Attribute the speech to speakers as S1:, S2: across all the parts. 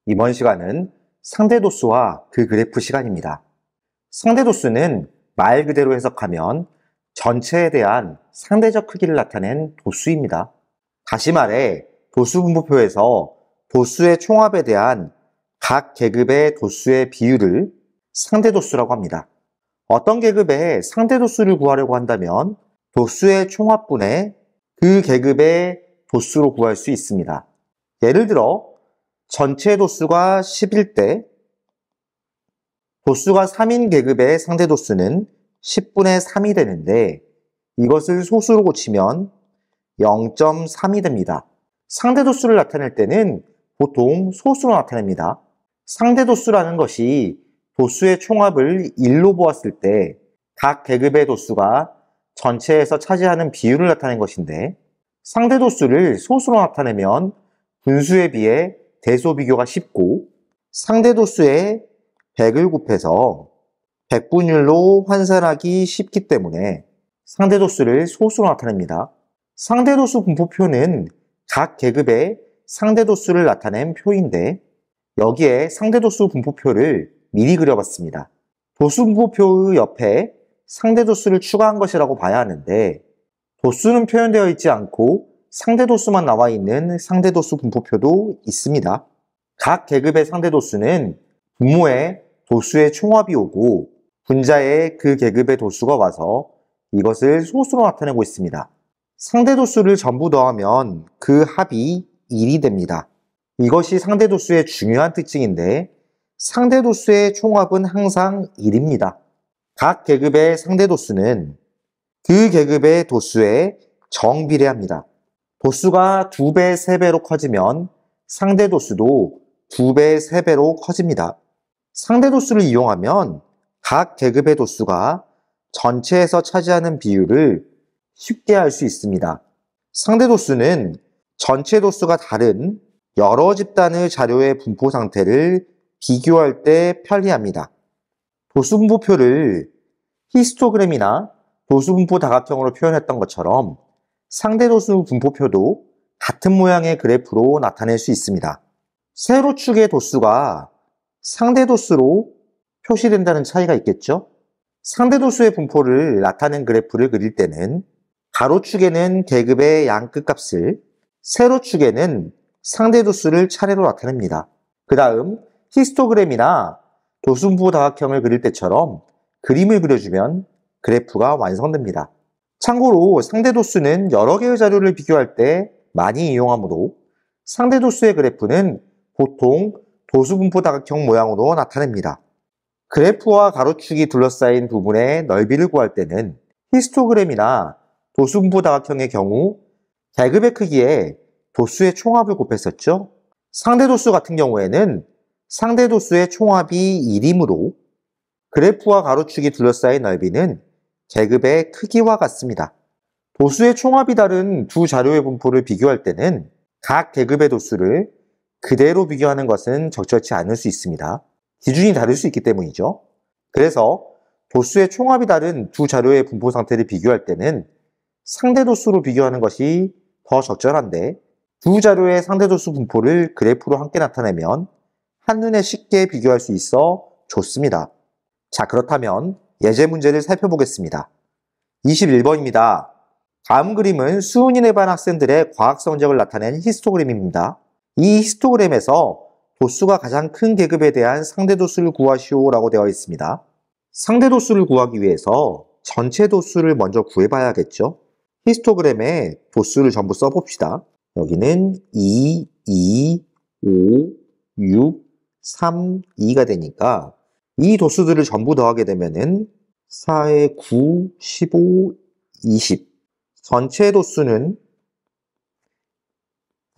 S1: 이번 시간은 상대도수와 그 그래프 시간입니다. 상대도수는 말 그대로 해석하면 전체에 대한 상대적 크기를 나타낸 도수입니다. 다시 말해 도수분포표에서 도수의 총합에 대한 각 계급의 도수의 비율을 상대도수라고 합니다. 어떤 계급의 상대도수를 구하려고 한다면 도수의 총합분의 그 계급의 도수로 구할 수 있습니다. 예를 들어 전체 도수가 10일 때 도수가 3인 계급의 상대도수는 10분의 3이 되는데 이것을 소수로 고치면 0.3이 됩니다. 상대도수를 나타낼 때는 보통 소수로 나타냅니다. 상대도수라는 것이 도수의 총합을 1로 보았을 때 각 계급의 도수가 전체에서 차지하는 비율을 나타낸 것인데 상대도수를 소수로 나타내면 분수에 비해 대소 비교가 쉽고 상대도수에 100을 곱해서 100분율로 환산하기 쉽기 때문에 상대도수를 소수로 나타냅니다. 상대도수 분포표는 각 계급의 상대도수를 나타낸 표인데 여기에 상대도수 분포표를 미리 그려봤습니다. 도수 분포표의 옆에 상대도수를 추가한 것이라고 봐야 하는데 도수는 표현되어 있지 않고 상대도수만 나와 있는 상대도수 분포표도 있습니다. 각 계급의 상대도수는 분모에 도수의 총합이 오고 분자에 그 계급의 도수가 와서 이것을 소수로 나타내고 있습니다. 상대도수를 전부 더하면 그 합이 1이 됩니다. 이것이 상대도수의 중요한 특징인데 상대도수의 총합은 항상 1입니다. 각 계급의 상대도수는 그 계급의 도수에 정비례합니다. 도수가 2배, 3배로 커지면 상대도수도 2배, 3배로 커집니다. 상대도수를 이용하면 각 계급의 도수가 전체에서 차지하는 비율을 쉽게 알 수 있습니다. 상대도수는 전체 도수가 다른 여러 집단의 자료의 분포 상태를 비교할 때 편리합니다. 도수분포표를 히스토그램이나 도수분포 다각형으로 표현했던 것처럼 상대도수 분포표도 같은 모양의 그래프로 나타낼 수 있습니다. 세로축의 도수가 상대도수로 표시된다는 차이가 있겠죠? 상대도수의 분포를 나타낸 그래프를 그릴 때는 가로축에는 계급의 양끝값을, 세로축에는 상대도수를 차례로 나타냅니다. 그 다음 히스토그램이나 도수분포 다각형을 그릴 때처럼 그림을 그려주면 그래프가 완성됩니다. 참고로 상대도수는 여러 개의 자료를 비교할 때 많이 이용하므로 상대도수의 그래프는 보통 도수분포 다각형 모양으로 나타냅니다. 그래프와 가로축이 둘러싸인 부분의 넓이를 구할 때는 히스토그램이나 도수분포 다각형의 경우 계급의 크기에 도수의 총합을 곱했었죠. 상대도수 같은 경우에는 상대도수의 총합이 1이므로 그래프와 가로축이 둘러싸인 넓이는 계급의 크기와 같습니다. 도수의 총합이 다른 두 자료의 분포를 비교할 때는 각 계급의 도수를 그대로 비교하는 것은 적절치 않을 수 있습니다. 기준이 다를 수 있기 때문이죠. 그래서 도수의 총합이 다른 두 자료의 분포 상태를 비교할 때는 상대도수로 비교하는 것이 더 적절한데 두 자료의 상대도수 분포를 그래프로 함께 나타내면 한눈에 쉽게 비교할 수 있어 좋습니다. 자, 그렇다면 예제 문제를 살펴보겠습니다. 21번입니다. 다음 그림은 수은인에 반 학생들의 과학 성적을 나타낸 히스토그램입니다. 이 히스토그램에서 도수가 가장 큰 계급에 대한 상대도수를 구하시오라고 되어 있습니다. 상대도수를 구하기 위해서 전체 도수를 먼저 구해봐야겠죠? 히스토그램에 도수를 전부 써봅시다. 여기는 2, 2, 5, 6, 3, 2가 되니까 이 도수들을 전부 더하게 되면은 4에 9, 15, 20. 전체 도수는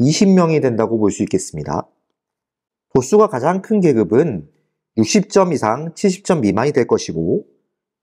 S1: 20명이 된다고 볼 수 있겠습니다. 도수가 가장 큰 계급은 60점 이상 70점 미만이 될 것이고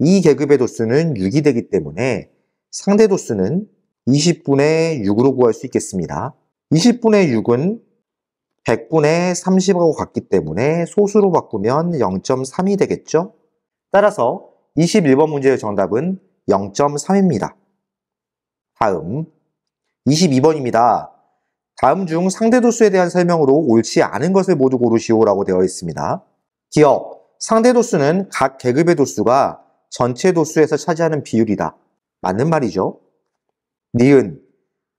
S1: 이 계급의 도수는 6이 되기 때문에 상대 도수는 20분의 6으로 구할 수 있겠습니다. 20분의 6은 100분의 30하고 같기 때문에 소수로 바꾸면 0.3이 되겠죠? 따라서 21번 문제의 정답은 0.3입니다. 다음 22번입니다. 다음 중 상대 도수에 대한 설명으로 옳지 않은 것을 모두 고르시오라고 되어 있습니다. 기억, 상대 도수는 각 계급의 도수가 전체 도수에서 차지하는 비율이다. 맞는 말이죠. 니은,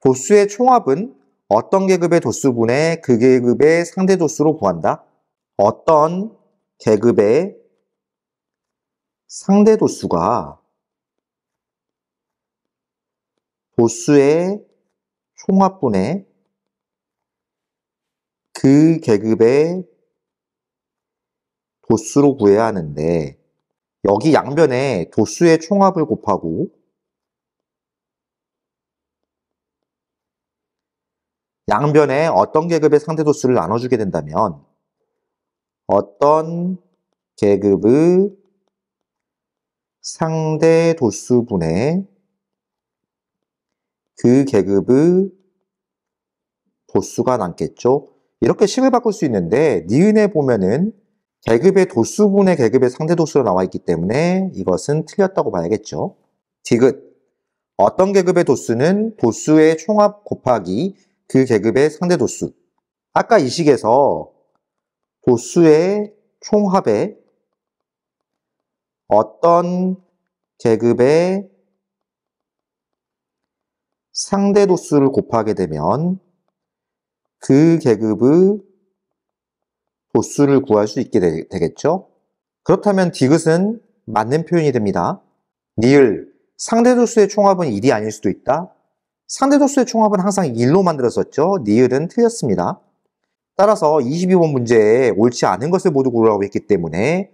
S1: 도수의 총합은 어떤 계급의 도수분의 그 계급의 상대 도수로 구한다. 어떤 계급의 상대 도수가 도수의 총합분의 그 계급의 도수로 구해야 하는데 여기 양변에 도수의 총합을 곱하고 양변에 어떤 계급의 상대 도수를 나눠주게 된다면 어떤 계급의 상대 도수분의 그 계급의 도수가 남겠죠. 이렇게 식을 바꿀 수 있는데 니은에 보면은 계급의 도수분의 계급의 상대 도수로 나와 있기 때문에 이것은 틀렸다고 봐야겠죠. 디귿, 어떤 계급의 도수는 도수의 총합 곱하기 그 계급의 상대 도수. 아까 이 식에서 도수의 총합에 어떤 계급의 상대 도수를 곱하게 되면 그 계급의 도수를 구할 수 있게 되겠죠. 그렇다면 디귿은 맞는 표현이 됩니다. 니을, 상대 도수의 총합은 1이 아닐 수도 있다. 상대 도수의 총합은 항상 1로 만들었었죠. 니을은 틀렸습니다. 따라서 22번 문제에 옳지 않은 것을 모두 고르라고 했기 때문에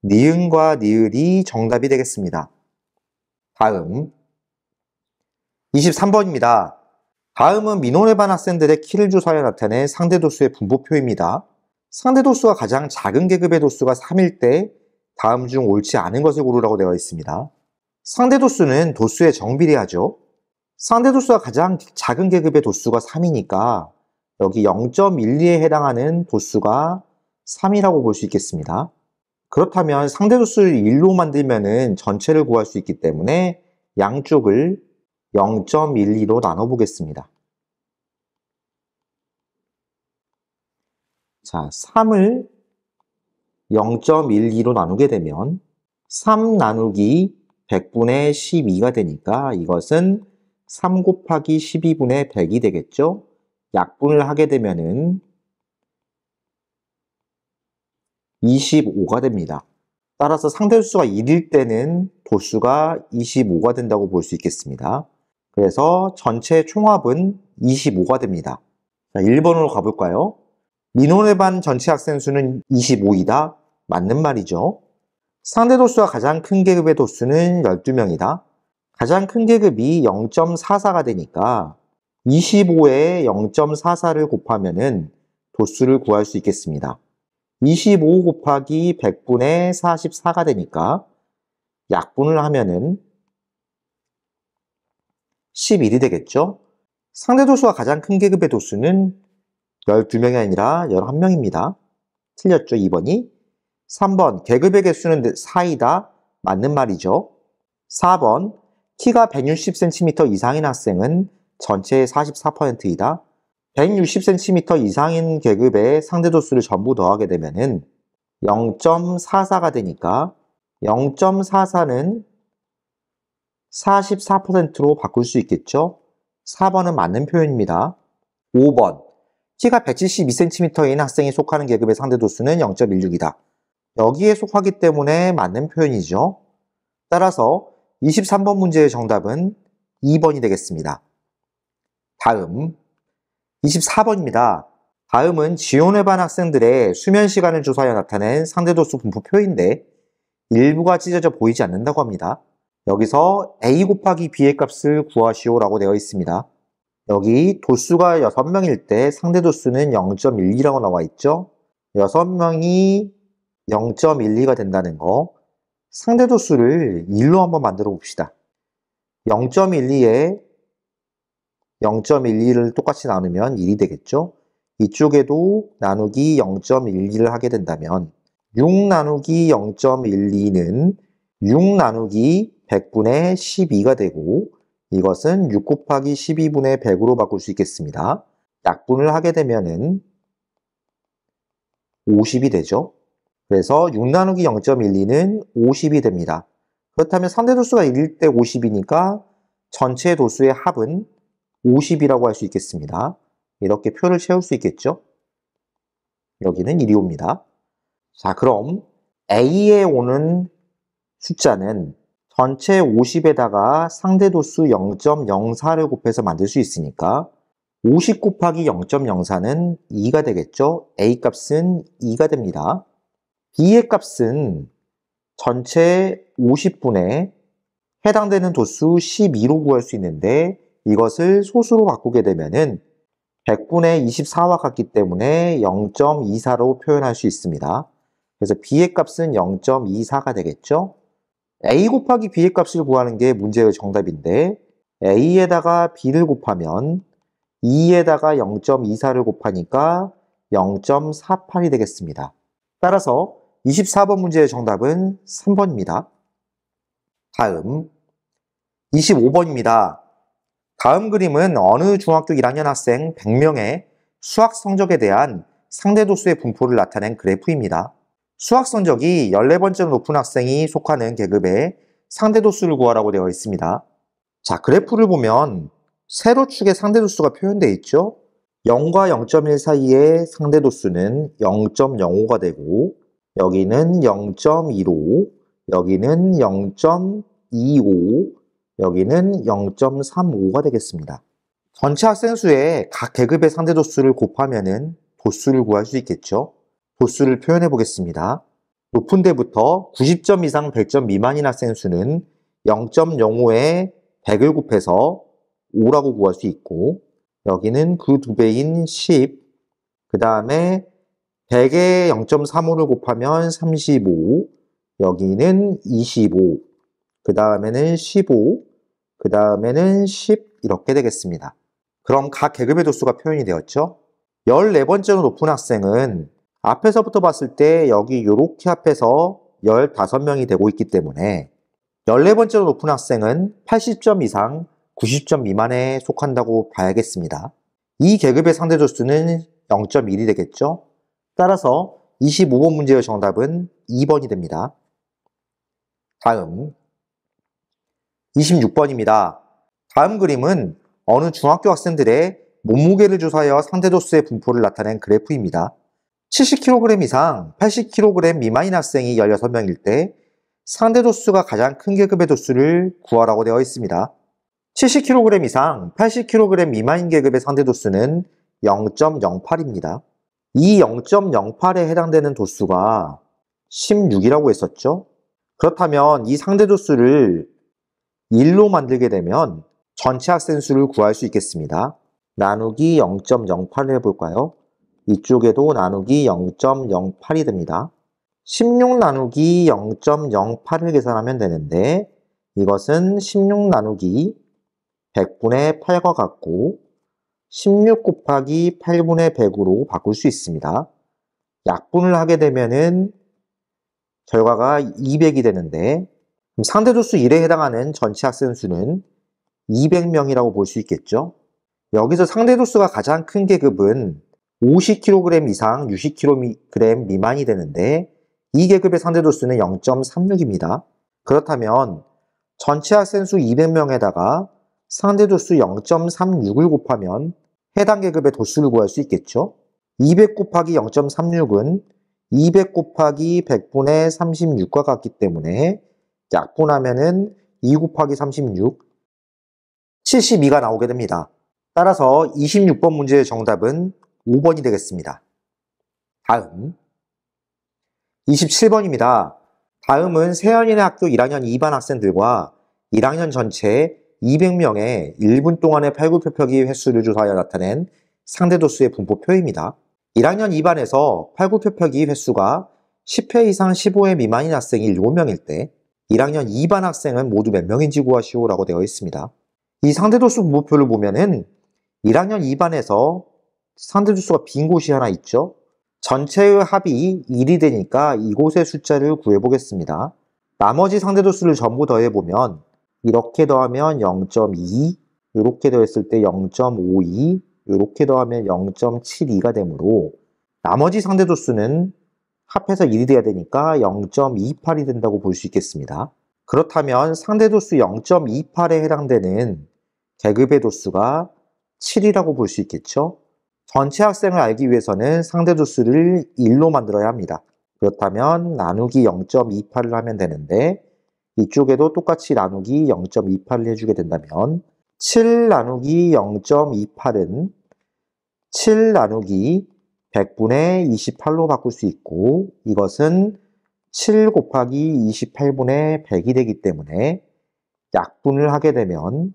S1: 니은과 니을이 정답이 되겠습니다. 다음 23번입니다. 다음은 민원에 반 학생들의 키를 조사하여 나타낸 상대도수의 분포표입니다. 상대도수가 가장 작은 계급의 도수가 3일 때 다음 중 옳지 않은 것을 고르라고 되어 있습니다. 상대도수는 도수에 정비례하죠. 상대도수가 가장 작은 계급의 도수가 3이니까 여기 0.12에 해당하는 도수가 3이라고 볼 수 있겠습니다. 그렇다면 상대도수를 1로 만들면 전체를 구할 수 있기 때문에 양쪽을 0.12로 나눠보겠습니다. 자, 3을 0.12로 나누게 되면 3 나누기 100분의 12가 되니까 이것은 3 곱하기 12분의 100이 되겠죠? 약분을 하게 되면은 25가 됩니다. 따라서 상대도수가 1일 때는 도수가 25가 된다고 볼 수 있겠습니다. 그래서 전체 총합은 25가 됩니다. 자, 1번으로 가볼까요? 민원의 반 전체 학생 수는 25이다. 맞는 말이죠. 상대도수가 가장 큰 계급의 도수는 12명이다. 가장 큰 계급이 0.44가 되니까 25에 0.44를 곱하면은 도수를 구할 수 있겠습니다. 25 곱하기 100분의 44가 되니까 약분을 하면은 11이 되겠죠? 상대도수가 가장 큰 계급의 도수는 12명이 아니라 11명입니다. 틀렸죠, 2번이? 3번, 계급의 개수는 4이다. 맞는 말이죠. 4번, 키가 160cm 이상인 학생은 전체의 44%이다. 160cm 이상인 계급의 상대도수를 전부 더하게 되면은 0.44가 되니까 0.44는 44%로 바꿀 수 있겠죠? 4번은 맞는 표현입니다. 5번, 키가 172cm인 학생이 속하는 계급의 상대도수는 0.16이다. 여기에 속하기 때문에 맞는 표현이죠. 따라서 23번 문제의 정답은 2번이 되겠습니다. 다음 24번입니다. 다음은 지원회 반 학생들의 수면 시간을 조사하여 나타낸 상대도수 분포표인데 일부가 찢어져 보이지 않는다고 합니다. 여기서 A 곱하기 B의 값을 구하시오라고 되어 있습니다. 여기 도수가 6명일 때 상대도수는 0.12라고 나와 있죠. 6명이 0.12가 된다는 거, 상대도수를 1로 한번 만들어 봅시다. 0.12에 0.12를 똑같이 나누면 1이 되겠죠. 이쪽에도 나누기 0.12를 하게 된다면 6 나누기 0.12는 6 나누기 100분의 12가 되고 이것은 6 곱하기 12분의 100으로 바꿀 수 있겠습니다. 약분을 하게 되면은 50이 되죠. 그래서 6 나누기 0.12는 50이 됩니다. 그렇다면 상대 도수가 1일 때 50이니까 전체 도수의 합은 50이라고 할 수 있겠습니다. 이렇게 표를 채울 수 있겠죠? 여기는 1이 옵니다. 자, 그럼 A에 오는 숫자는 전체 50에다가 상대 도수 0.04를 곱해서 만들 수 있으니까 50 곱하기 0.04는 2가 되겠죠? A 값은 2가 됩니다. B의 값은 전체 50분에 해당되는 도수 12로 구할 수 있는데 이것을 소수로 바꾸게 되면은 100분의 24와 같기 때문에 0.24로 표현할 수 있습니다. 그래서 B의 값은 0.24가 되겠죠? A 곱하기 B의 값을 구하는 게 문제의 정답인데 A에다가 B를 곱하면 2에다가 0.24를 곱하니까 0.48이 되겠습니다. 따라서 24번 문제의 정답은 3번입니다. 다음 25번입니다. 다음 그림은 어느 중학교 1학년 학생 100명의 수학 성적에 대한 상대 도수의 분포를 나타낸 그래프입니다. 수학 성적이 14번째로 높은 학생이 속하는 계급의 상대 도수를 구하라고 되어 있습니다. 자, 그래프를 보면 세로축에 상대 도수가 표현되어 있죠? 0과 0.1 사이의 상대 도수는 0.05가 되고 여기는 0.15, 여기는 0.25, 여기는 0.35가 되겠습니다. 전체 학생 수의 각 계급의 상대 도수를 곱하면은 도수를 구할 수 있겠죠? 도수를 표현해 보겠습니다. 높은 데부터 90점 이상 100점 미만인 학생 수는 0.05에 100을 곱해서 5라고 구할 수 있고 여기는 그 2배인 10, 그 다음에 100에 0.35를 곱하면 35, 여기는 25, 그 다음에는 15, 그 다음에는 10 이렇게 되겠습니다. 그럼 각 계급의 도수가 표현이 되었죠? 14번째로 높은 학생은 앞에서부터 봤을 때 여기 이렇게 앞에서 15명이 되고 있기 때문에 14번째로 높은 학생은 80점 이상 90점 미만에 속한다고 봐야겠습니다. 이 계급의 상대 도수는 0.1이 되겠죠? 따라서 25번 문제의 정답은 2번이 됩니다. 다음 26번입니다. 다음 그림은 어느 중학교 학생들의 몸무게를 조사하여 상대 도수의 분포를 나타낸 그래프입니다. 70kg 이상 80kg 미만인 학생이 16명일 때 상대 도수가 가장 큰 계급의 도수를 구하라고 되어 있습니다. 70kg 이상 80kg 미만인 계급의 상대 도수는 0.08입니다. 이 0.08에 해당되는 도수가 16이라고 했었죠? 그렇다면 이 상대 도수를 1로 만들게 되면 전체 학생 수를 구할 수 있겠습니다. 나누기 0.08을 해볼까요? 이쪽에도 나누기 0.08이 됩니다. 16 나누기 0.08을 계산하면 되는데 이것은 16 나누기 100분의 8과 같고 16 곱하기 8분의 100으로 바꿀 수 있습니다. 약분을 하게 되면은 결과가 200이 되는데 상대 도수 1에 해당하는 전체 학생 수는 200명이라고 볼 수 있겠죠. 여기서 상대 도수가 가장 큰 계급은 50kg 이상 60kg 미만이 되는데 이 계급의 상대 도수는 0.36입니다. 그렇다면 전체 학생 수 200명에다가 상대 도수 0.36을 곱하면 해당 계급의 도수를 구할 수 있겠죠. 200 곱하기 0.36은 200 곱하기 100분의 36과 같기 때문에 약분하면은 2 곱하기 36, 72가 나오게 됩니다. 따라서 26번 문제의 정답은 5번이 되겠습니다. 다음 27번입니다. 다음은 세연이네 학교 1학년 2반 학생들과 1학년 전체 200명의 1분 동안의 팔굽혀펴기 횟수를 조사하여 나타낸 상대도수의 분포표입니다. 1학년 2반에서 팔굽혀펴기 횟수가 10회 이상 15회 미만인 학생이 7명일 때 1학년 2반 학생은 모두 몇 명인지 구하시오라고 되어 있습니다. 이 상대도수 분포표를 보면은 1학년 2반에서 상대도수가 빈 곳이 하나 있죠. 전체의 합이 1이 되니까 이곳의 숫자를 구해보겠습니다. 나머지 상대도수를 전부 더해보면 이렇게 더하면 0.2, 이렇게 더했을 때 0.52, 이렇게 더하면 0.72가 되므로 나머지 상대도수는 합해서 1이 돼야 되니까 0.28이 된다고 볼 수 있겠습니다. 그렇다면 상대도수 0.28에 해당되는 계급의 도수가 7이라고 볼 수 있겠죠? 전체 학생을 알기 위해서는 상대도수를 1로 만들어야 합니다. 그렇다면 나누기 0.28을 하면 되는데 이쪽에도 똑같이 나누기 0.28을 해주게 된다면 7 나누기 0.28은 7 나누기 100분의 28로 바꿀 수 있고 이것은 7 곱하기 28분의 100이 되기 때문에 약분을 하게 되면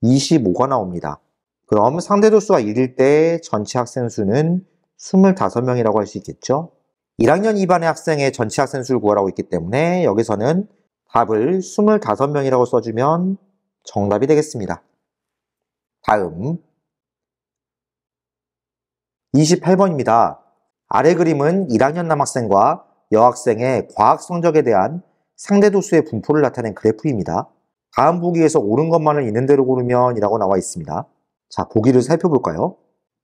S1: 25가 나옵니다. 그럼 상대도수가 1일 때 전체 학생 수는 25명이라고 할 수 있겠죠? 1학년 2반의 학생의 전체 학생 수를 구하라고 했기 때문에 여기서는 답을 25명이라고 써주면 정답이 되겠습니다. 다음 28번입니다. 아래 그림은 1학년 남학생과 여학생의 과학 성적에 대한 상대도수의 분포를 나타낸 그래프입니다. 다음 보기에서 옳은 것만을 있는 대로 고르면 이라고 나와 있습니다. 자, 보기를 살펴볼까요?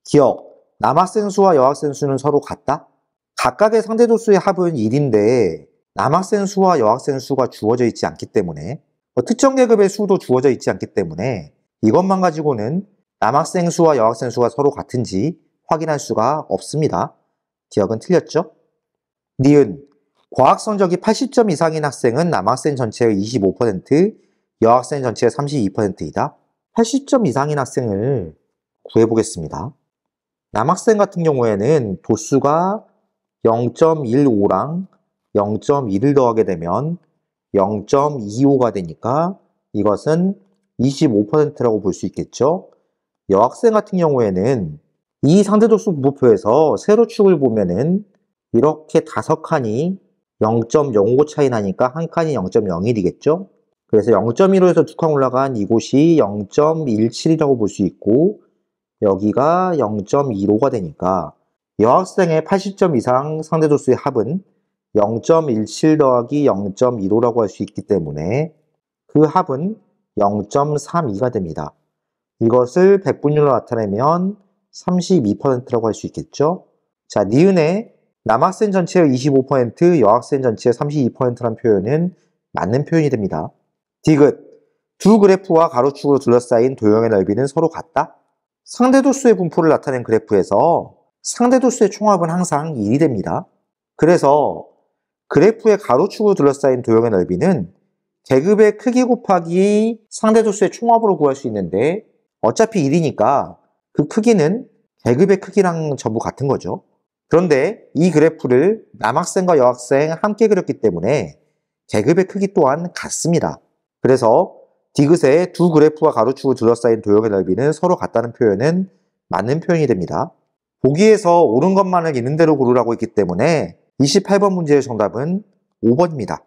S1: 기억, 남학생 수와 여학생 수는 서로 같다? 각각의 상대도수의 합은 1인데 남학생 수와 여학생 수가 주어져 있지 않기 때문에 특정 계급의 수도 주어져 있지 않기 때문에 이것만 가지고는 남학생 수와 여학생 수가 서로 같은지 확인할 수가 없습니다. 기억은 틀렸죠? 니은, 과학 성적이 80점 이상인 학생은 남학생 전체의 25%, 여학생 전체의 32%이다. 80점 이상인 학생을 구해보겠습니다. 남학생 같은 경우에는 도수가 0.15랑 0.1을 더하게 되면 0.25가 되니까 이것은 25%라고 볼 수 있겠죠. 여학생 같은 경우에는 이 상대도수 분포표에서 세로축을 보면은 이렇게 5칸이 0.05 차이 나니까 한 칸이 0.01이겠죠. 그래서 0.15에서 2칸 올라간 이곳이 0.17이라고 볼 수 있고 여기가 0.15가 되니까 여학생의 80점 이상 상대도수의 합은 0.17 더하기 0.15라고 할 수 있기 때문에 그 합은 0.32가 됩니다. 이것을 백분율로 나타내면 32%라고 할 수 있겠죠. 자, 니은의 남학생 전체의 25%, 여학생 전체의 32%라는 표현은 맞는 표현이 됩니다. 디귿, 두 그래프와 가로축으로 둘러싸인 도형의 넓이는 서로 같다? 상대도수의 분포를 나타낸 그래프에서 상대도수의 총합은 항상 1이 됩니다. 그래서 그래프의 가로축으로 둘러싸인 도형의 넓이는 계급의 크기 곱하기 상대도수의 총합으로 구할 수 있는데 어차피 1이니까 그 크기는 계급의 크기랑 전부 같은 거죠. 그런데 이 그래프를 남학생과 여학생 함께 그렸기 때문에 계급의 크기 또한 같습니다. 그래서 디귿의 두 그래프와 가로축으로 둘러싸인 도형의 넓이는 서로 같다는 표현은 맞는 표현이 됩니다. 보기에서 옳은 것만을 있는 대로 고르라고 했기 때문에 28번 문제의 정답은 5번입니다.